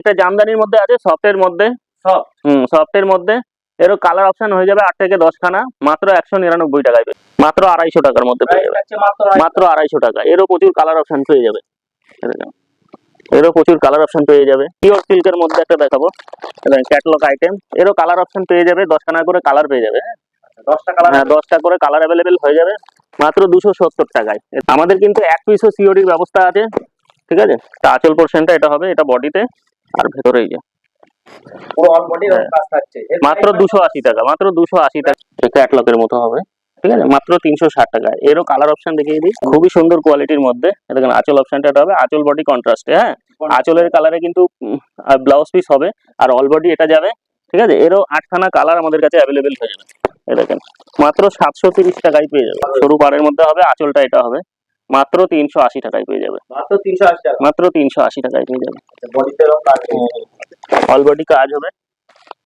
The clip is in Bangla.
এটা জামদানির মধ্যে আছে, সফটের মধ্যে। সফটের মধ্যে এরও কালার অপশন হয়ে যাবে 8 থেকে 10 খানা, মাত্র 199 টাকায়, মাত্র 250 টাকার মধ্যে পেয়ে যাবে, মাত্র 250 টাকা। এরও প্রচুর কালার অপশন পেয়ে যাবে, এরও প্রচুর কালার অপশন পেয়ে যাবে। পিওর সিল্কের মধ্যে একটা দেখাবো, ক্যাটালগ আইটেম। এরও কালার অপশন পেয়ে যাবে, 10 খানা করে কালার পেয়ে যাবে। 10টা করে কালার অ্যাভেলেবেল হয়ে যাবে মাত্র 270 টাকায়। আমাদের কিন্তু এক পিসও সিওডির ব্যবস্থা আছে, ঠিক আছে। আঁচল পোর্শনটা এটা হবে, এটা বডিতে, আর ভেতরে এই যে পুরো অল বডি কাজ থাকছে, মাত্র 280 টাকা, মাত্র 280 টাকা। ক্যাটালগের মতো হবে, ঠিক আছে, মাত্র 360 টাকা। এরও কালার অপশন দেখিয়ে দিই, খুবই সুন্দর কোয়ালিটির মধ্যে। দেখেন আঁচল অপশনটা এটা হবে, আঁচল বডি কন্ট্রাস্টে। হ্যাঁ, আঁচলের কালারে কিন্তু ব্লাউজ পিস হবে, আর অল বডি এটা যাবে, ঠিক আছে। এরও 8 খানা কালার আমাদের কাছে অ্যাভেলেবেল হয়ে যাবে। এই দেখেন মাত্র 730 টাকায় পেয়ে যাবে। সরু পাড়ের মধ্যে হবে, আঁচলটা এটা হবে, মাত্র 380 টাকায় পেয়ে যাবে, মাত্র 380 টাকা, মাত্র 380 টাকায় পেয়ে যাবে। বডিতে কাজ, অল বডি কাজ হবে।